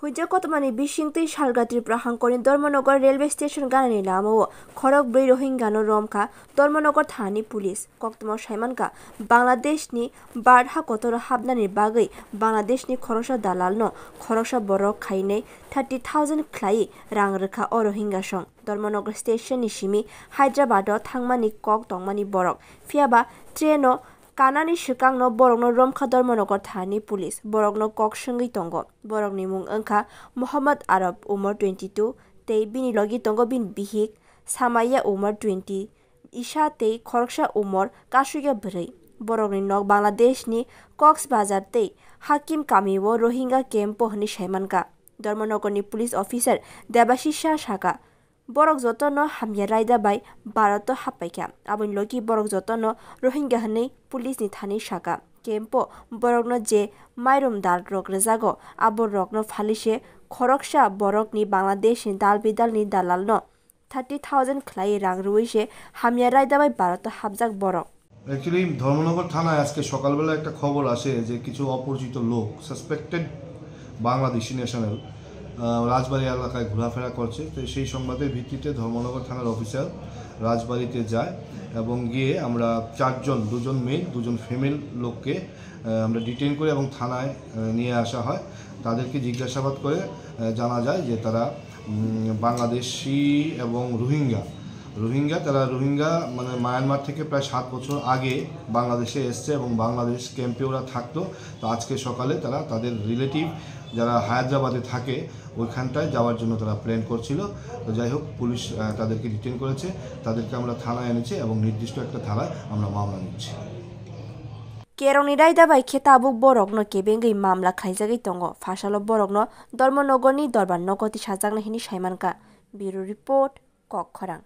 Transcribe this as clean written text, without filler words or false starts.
Huja Kotmani Bishingti Shalga Tripura Hankoni Dormonogar Railway Station Ganani Lamo, Korok Bri Rohingano Romka, Dormonogar Thani Police, Koktamo Shaimanka, Bangladesh ni Bardha Kotor Habnani Bagai, Bangladesh ni Korosha Dalalno, Korosha Borok Kaine, 30,000 Klai, Rangraka or Rohingya Shong, Dormonogar Station Nishimi, Hyderabad, Thangmani Kok Tongmani Borok, Fiaba, Treno, Kanani Shikangno Borogno Romka Dormonogar Thani Police, Borogno Kok Shangi Tongo, Borogni Mung Angka, Muhammad Arab Umar 22, Tei Bini Logi Tongo bin Bihik, Samaya Umar 20, Isha Tei Korksha Umar Kashuga Bray, Borogni Nog Bangladesh ni Cox Bazar Tei, Hakim Kamiwo Rohingya Kempo Hani Shaimanka, Dormonogar ni Police Officer Debashisha Shaka, Borok Zotono Hamya Raida by Barato Hapaika, Abun Loki Borok Zotono, Rohingya Hane, Police ni Thani Shaka, Kempo, Borokno Je, Myrum Dal Rok Rezago, Abo Rokno Falishe, Koroksha Borok ni Bangladesh in Dalbidal ni Dalalno, 30,000 Klai Rang Ruishe, Hamya Raida by Barato Habzak Borok. Actually, Dharmanagar থানায় আজকে সকালবেলা একটা খবর আসে যে কিছু অপরিচিত লোক সাসপেক্টেড বাংলাদেশি ন্যাশনাল রাজবাড়ী এলাকায় ঘোরাফেরা করছে। তো সেই সংবাদের ভিত্তিতে ধর্মনগর থানার অফিসার রাজবাড়িতে যায় এবং গিয়ে আমরা দুজন মেল দুজন ফিমেল লোককে আমরা ডিটেইন করে এবং থানায় নিয়ে আসা হয়। তাদেরকে জিজ্ঞাসাবাদ করে জানা যায় যে তারা বাংলাদেশি এবং রোহিঙ্গা তারা মানে মায়ানমার থেকে প্রায় 7 বছর আগে বাংলাদেশে এসছে এবং বাংলাদেশ ক্যাম্পে ওরা থাকতো। তো আজকে সকালে তারা তাদের রিলেটিভ যারা হায়দ্রাবাদে থাকে ওইখানটায় যাওয়ার জন্য তারা প্ল্যান করছিল। তো যাই হোক, পুলিশ তাদেরকে ডিটেইন করেছে, তাদেরকে আমরা থানায় এনেছি এবং নির্দিষ্ট একটা ধারায় আমরা মামলা নিচ্ছি। Kerongni Raida by Ketabuk Borogno Kebengi Mamla Kaizagi Tongo, Fashalo Borogno, Dormonogoni Dorban Nogoti Shazang Hini Shaimanka, Bureau Report, Kok Khorang.